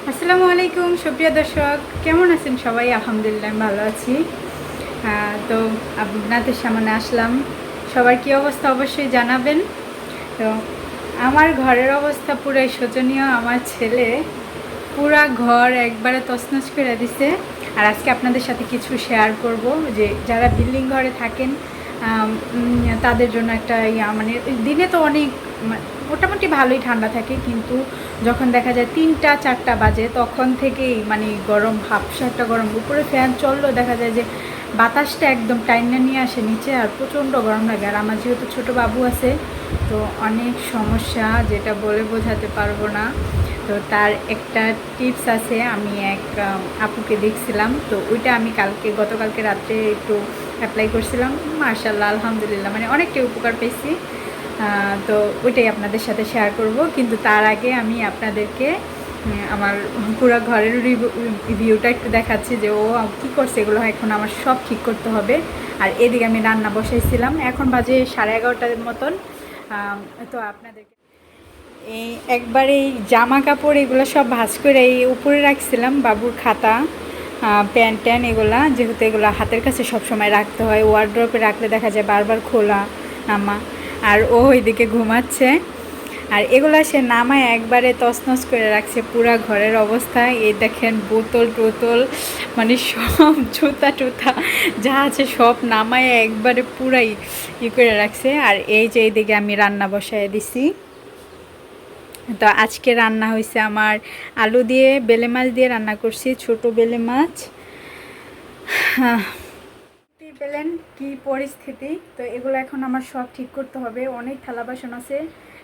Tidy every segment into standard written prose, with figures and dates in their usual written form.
আসসালামু আলাইকুম সুপ্রিয় দর্শক, কেমন আছেন সবাই? আলহামদুলিল্লাহ আমি ভালো আছি। তো আপনাদের সামনে আসলাম। সবার কী অবস্থা অবশ্যই জানাবেন। তো আমার ঘরের অবস্থা পুরাই শোচনীয়। আমার ছেলে পুরা ঘর একবারে তছনছ করে দিছে। আর আজকে আপনাদের সাথে কিছু শেয়ার করব যে যারা বিল্ডিং ঘরে থাকেন তাদের জন্য একটা মানে দিনে তো অনেক মোটামুটি ভালোই ঠান্ডা থাকে, কিন্তু যখন দেখা যায় ৩টা ৪টা বাজে তখন থেকেই মানে গরম, হাফসা একটা গরম। উপরে ফ্যান চললেও দেখা যায় যে বাতাসটা একদম টাইনা নিয়ে আসে নিচে, আর প্রচণ্ড গরম লাগে। আর আমার যেহেতু ছোটো বাবু আছে, তো অনেক সমস্যা যেটা বলে বোঝাতে পারবো না। তো তার একটা টিপস আছে, আমি এক আপুকে দেখছিলাম, তো ওইটা আমি গতকালকে রাত্রে একটু অ্যাপ্লাই করছিলাম। মাশাআল্লাহ আলহামদুলিল্লাহ মানে অনেকটাই উপকার পেয়েছি। তো ওইটাই আপনাদের সাথে শেয়ার করব, কিন্তু তার আগে আমি আপনাদেরকে আমার পুরো ঘরের রিভিউটা একটু দেখাচ্ছি যে ও কী করছে। এগুলো এখন আমার সব ঠিক করতে হবে। আর এদিকে আমি রান্না বসাইছিলাম, এখন বাজে 11:30টার মতন। তো আপনাদেরকে এই একবারে এই জামা কাপড় এগুলো সব ভাঁজ করে এই উপরে রাখছিলাম, বাবুর খাতা প্যান্ট ট্যান এগুলা, যেহেতু এগুলো হাতের কাছে সব সময় রাখতে হয়। ওয়ার্ড্রপে রাখলে দেখা যায় বারবার খোলা নামা। আর ও ওইদিকে ঘুমাচ্ছে, আর এগুলো সে নামায় একবারে তছনছ করে রাখছে পুরা ঘরের অবস্থা। এই দেখেন বোতল টোতল মানে সব জুতা টুতা যা আছে সব নামায় একবারে পুরাই করে রাখছে। আর এই যে এইদিকে আমি রান্না বসায় দিছি। তো আজকে রান্না হয়েছে আমার আলু দিয়ে বেলে মাছ দিয়ে রান্না করছি, ছোট বেলে মাছ। পেলেন কি পরিস্থিতি। তো এগুলো এখন আমার সব ঠিক করতে হবে। অনেক থালা বাসন আছে,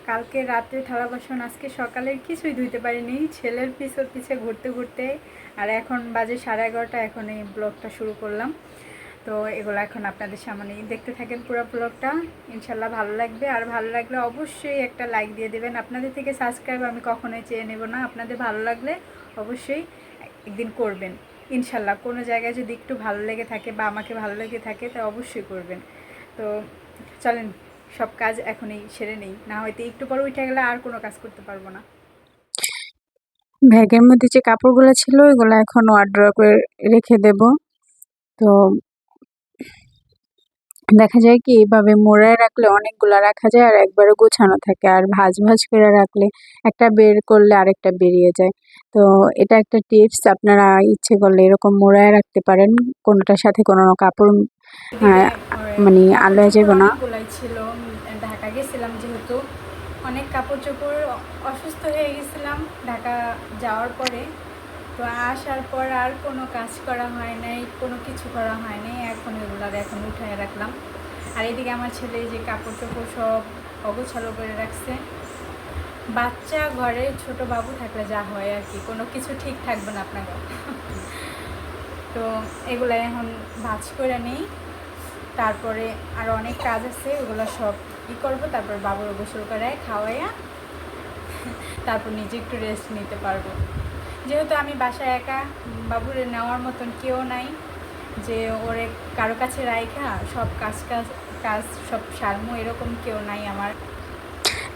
কালকে রাত্রে থালা বাসন, আজকে সকালের কিছুই ধুইতে পারিনি ছেলের পিছে ঘুরতে ঘুরতে। আর এখন বাজে 11:30, এখন এই ব্লগটা শুরু করলাম। তো এগুলো এখন আপনাদের সামনে দেখতে থাকেন পুরো ব্লগটা, ইনশাল্লাহ ভালো লাগবে। আর ভালো লাগলে অবশ্যই একটা লাইক দিয়ে দেবেন। আপনাদের থেকে সাবস্ক্রাইব আমি কখনোই চেয়ে নেব না, আপনাদের ভালো লাগলে অবশ্যই একদিন করবেন ইনশাল্লাহ। কোনো জায়গায় যদি একটু ভালো লেগে থাকে বা আমাকে ভালো লেগে থাকে তা অবশ্যই করবেন। তো চলেন সব কাজ এখনই সেরে নেই, না হয়তো একটু পর উঠে গেলে আর কোনো কাজ করতে পারবো না। ব্যাগের মধ্যে যে কাপড়গুলো ছিল এগুলো এখন ওয়ার্ড্রপে রেখে দেব। তো দেখা যায় কি এইভাবে মোড়ায় রাখলে অনেকগুলা রাখা যায় আর একবারে গোছানো থাকে, আর ভাঁজ ভাঁজ করে রাখলে একটা বের করলে আরেকটা বেরিয়ে যায়। তো এটা একটা টিপস, আপনারা ইচ্ছে করলে এরকম মোড়ায় রাখতে পারেন, কোনোটার সাথে কোনো কাপড় এদিকে মানে কাপড় আলাদা চোপড় যাবে না। অনেকগুলাই ছিল, ঢাকা গেছিলাম যেহেতু অনেক কাপড় চোপড়, অসুস্থ হয়ে গেছিলাম ঢাকা যাওয়ার পরে। তো আসার পর আর কোনো কাজ করা হয় নাই, কোনো কিছু করা হয় নাই, এখন এগুলো এখন উঠায় রাখলাম। আর এদিকে আমার ছেলে যে কাপড় চোপড় সব অগোছালো করে রাখছে। বাচ্চা ঘরে ছোট বাবু থাকলে যা হয় আর কি, কোনো কিছু ঠিক থাকবে না আপনাকে। তো এগুলো এখন ভাঁজ করে নেই, তারপরে আর অনেক কাজ আছে, ওগুলো সব করবো। তারপর বাবুর গোসল করে খাওয়াইয়া তারপর নিজে একটু রেস্ট নিতে পারবো। যেহেতু আমি বাসায় একা, বাবুরে নেওয়ার মতন কেউ নাই যে ওরে কারো কাছে রাইখা সব কাজ সব সারমো, এরকম কেউ নাই আমার।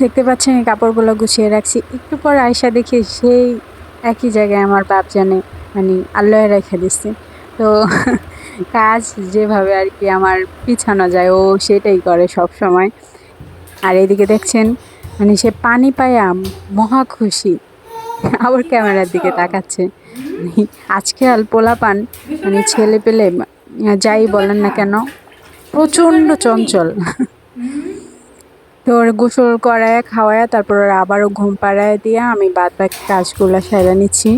দেখতে পাচ্ছেন এই কাপড়গুলো গুছিয়ে রাখছি, একটু পর আয়সা দেখি সেই একই জায়গায় আমার বাপ জানে মানে আল্লাহ রেখে দিচ্ছে। তো কাজ যেভাবে আর কি আমার পিছানো যায় ও সেটাই করে সব সময়। আর এদিকে দেখছেন মানে সে পানি পায়া মহা খুশি, আবার কি ক্যামেরার করছো? দিকে তাকাচ্ছে। মানে আজকাল পোলাপান গোসল মানে করবা? ছেলে পেলে যাই সত্য বলেন না কথা, কেন গোসল প্রচন্ড করবা তুমি? চঞ্চল। হুম। তো ওর গোসল করায় খাওয়ায় তারপর ওর আবারও ঘুম পাড়ায় দিয়া আমি বাদ বাকি কাজগুলো সেরে নিচ্ছি।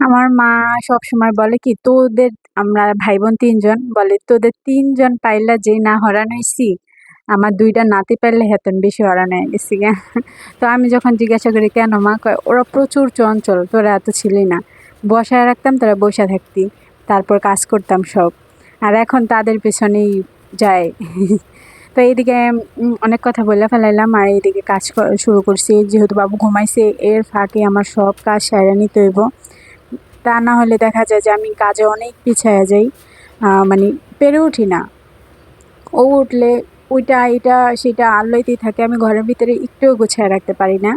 আমার মা সবসময় বলে কি, তোদের আমরা ভাই বোন ৩ জন, বলে তোদের ৩ জন পাইলা যে না হরান হইছি, আমার 2টা নাতি পাইলে হেতন বেশি হরান হয়ে গেছি গা। তো আমি যখন জিজ্ঞাসা করি কেন, মা কয় ওরা প্রচুর চঞ্চল, তোরা এত ছিলি না, বসায় রাখতাম তোরা বসা থাকতি, তারপর কাজ করতাম সব, আর এখন তাদের পেছনেই যায়। তো এইদিকে অনেক কথা বলে ফেলাইলাম আর এইদিকে কাজ শুরু করছি, যেহেতু বাবু ঘুমাইছে এর ফাঁকে আমার সব কাজ সাইরা নিতে হইব। তা না হলে দেখা যায় যে আমি কাজে অনেক পিছায়া যাই, মানে পেরে উঠি না। ও উঠলে ওইটা এটা সেটা আল্লাইতেই থাকে, আমি ঘরের ভিতরে একটুও গুছায় রাখতে পারি না।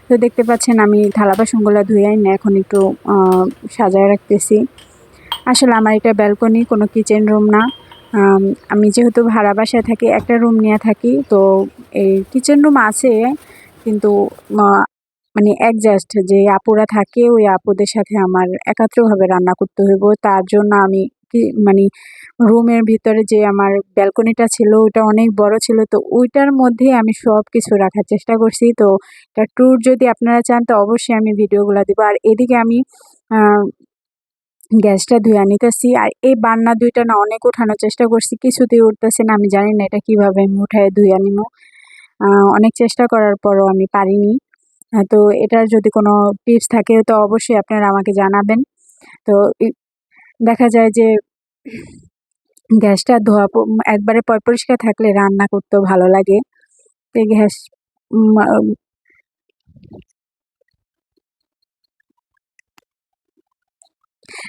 তো দেখতে পাচ্ছেন আমি থালা বাসনগুলো ধুয়ে না এখন একটু সাজায় রাখতেছি। আসলে আমার এটা ব্যালকনি, কোনো কিচেন রুম না। আমি যেহেতু ভাড়া বাসায় থাকি, একটা রুম নিয়ে থাকি, তো এই কিচেন রুম আছে, কিন্তু মানে অ্যাডজাস্ট যে আপুরা থাকে ওই আপুদের সাথে আমার একাত্রভাবে রান্না করতে হইব। তার জন্য আমি মানে রুমের ভিতরে যে আমার ব্যালকনিটা ছিল ওইটা অনেক বড় ছিল, তো ওইটার মধ্যে আমি সব কিছু রাখার চেষ্টা করছি। তো এটা ট্যুর যদি আপনারা চান তো অবশ্যই আমি ভিডিওগুলো দিব। আর এদিকে আমি গ্যাসটা ধুইয়া নিতেছি। আর এই বান্না ২ টা না অনেক উঠানোর চেষ্টা করছি, কিছুতেই উঠতেছে না। আমি জানি না এটা কিভাবে আমি উঠায় ধুইয়া নিমু। অনেক চেষ্টা করার পরও আমি পারিনি। তো এটার যদি কোনো টিপস থাকে তো অবশ্যই আপনারা আমাকে জানাবেন। তো দেখা যায় যে গ্যাসটা ধোয়া একবারে পরিষ্কার থাকলে রান্না করতেও ভালো লাগে। তো গ্যাস উম আ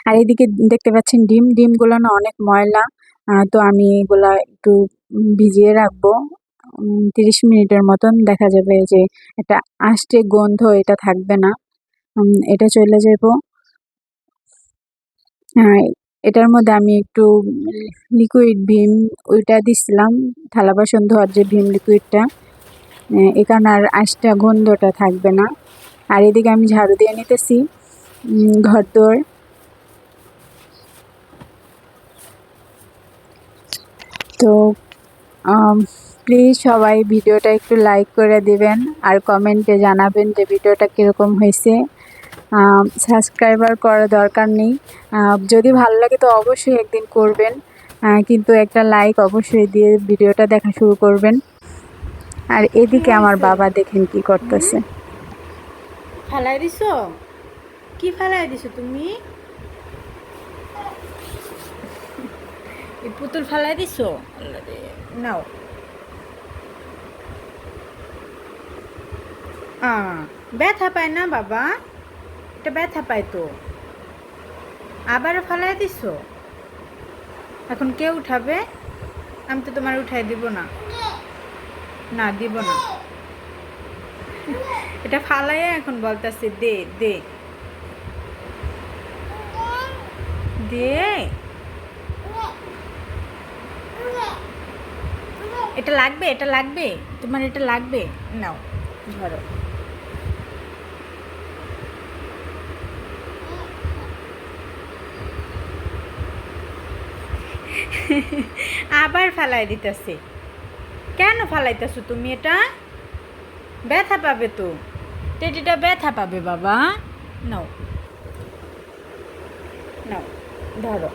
আর এদিকে দেখতে পাচ্ছেন ডিমগুলো না অনেক ময়লা। তো আমি এগুলা একটু ভিজিয়ে রাখবো ৩০ মিনিটের মতন। দেখা যাবে যে একটা আষ্টে গন্ধ এটা থাকবে না। এটা চলে যাবো। হ্যাঁ, এটার মধ্যে আমি একটু লিকুইড ভীম ওইটা দিছিলাম, থালা বাসন ধোয়ার যে ভীম লিকুইডটা। এই কারণে আর আঁশটা গন্ধটা থাকবে না। আর এদিকে আমি ঝাড়ু দিয়ে নিতেছি ঘরদোর। তো প্লিজ সবাই ভিডিওটা একটু লাইক করে দিবেন আর কমেন্টে জানাবেন যে ভিডিওটা কীরকম হয়েছে। সাবস্ক্রাইবার করার দরকার নেই, যদি ভালো লাগে তো অবশ্যই একদিন করবেন, কিন্তু একটা লাইক অবশ্যই দিয়ে ভিডিওটা দেখা শুরু করবেন। আর কি এদিকে আমার হয়েছে? বাবা দেখেন কি করতেছে। ফালাই দিছো? কি ফালাই দিছো তুমি? এই পুতুল ফালাই দিছো? আল্লাহ রে, নাও। ব্যথা পায় না বাবা? এটা ব্যথা পায় তো। আবারও ফালাই দিছো? এখন কে উঠাবে? আমি তো তোমার উঠাই দিব না। না, দিব না। এটা ফালাইয়া এখন বলতেছে দে দে দে। এটা লাগবে, এটা লাগবে, তোমার এটা লাগবে, নাও ধরো। আবার ফালাই দিতেছে। কেন ফালাইতেছো তুমি? এটা ব্যথা পাবে তো, টেডিটা ব্যথা পাবে বাবা। নাও নাও ধরো।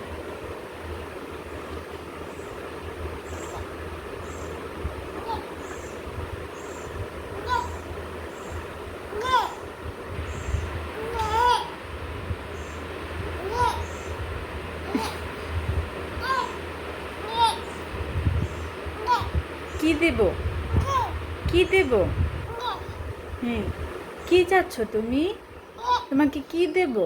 কি দেব? কি দেব? হুম, কি চাচ্ছ তুমি? তোমাকে কি দেব?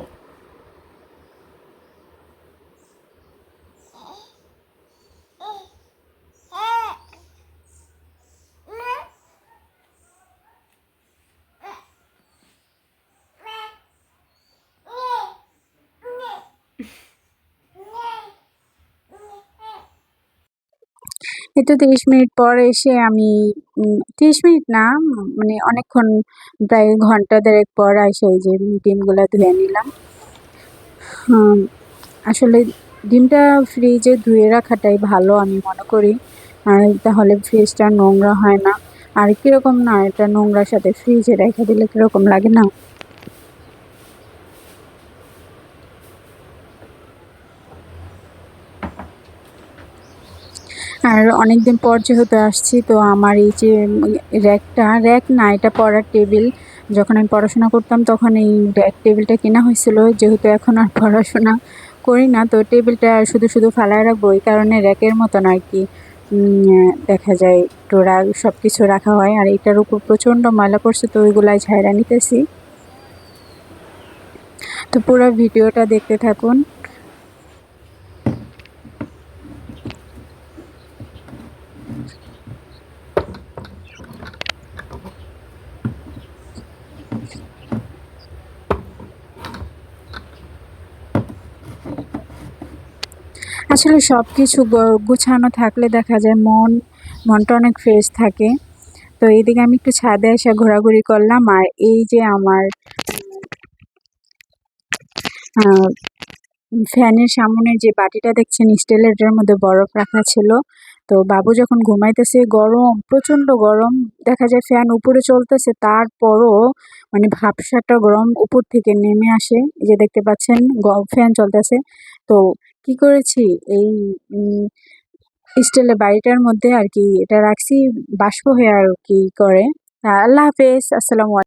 এই তো ৩০ মিনিট পর এসে আমি ৩০ মিনিট না, মানে অনেকক্ষণ, প্রায় ঘন্টা ১.৫ পর এসে এই যে ডিমগুলা ধুয়ে নিলাম। আসলে ডিমটা ফ্রিজে ধুয়ে রাখাটাই ভালো আমি মনে করি। আর তাহলে ফ্রিজটা নোংরা হয় না। আর কিরকম না, এটা নোংরার সাথে ফ্রিজে রেখে দিলে কিরকম লাগে না? আর অনেকদিন পর যেহেতু আসছি, তো আমার এই যে র্যাক না, এটা পড়ার টেবিল। যখন আমি পড়াশোনা করতাম তখন এই টেবিলটা কেনা হয়েছিল। যেহেতু এখন আর পড়াশোনা করি না, তো টেবিলটা শুধু ফালায় রাখবো, এই কারণে র্যাকের মতন আর কি দেখা যায় টোরা সব কিছু রাখা হয়। আর এটার উপর প্রচণ্ড ময়লা পড়ছে, তো ওইগুলাই ঝাইরা নিতেছি। তো পুরো ভিডিওটা দেখতে থাকুন। আসলে সবকিছু গুছানো থাকলে দেখা যায় মনটা অনেক ফ্রেশ থাকে। তো এইদিকে আমি একটু ছাদে এসে ঘোরাঘুরি করলাম। আর এই যে আমার আহ, ফ্যানের সামনে যে বাটিটা দেখছেন স্টিলের, এটার মধ্যে বরফ রাখা ছিল। তো বাবু যখন ঘুমাইতেছে, গরম, প্রচন্ড গরম, দেখা যায় ফ্যান উপরে চলতেছে, তারপরও মানে ভাবসাটা গরম উপর থেকে নেমে আসে। এই যে দেখতে পাচ্ছেন ফ্যান চলতেছে। তো কি করেছি, এই স্টিলের বাড়িটার মধ্যে আর কি এটা রাখছি, বাষ্প হয়ে আর কি করে। আল্লাহ হাফেজ, আসসালামু আলাইকুম।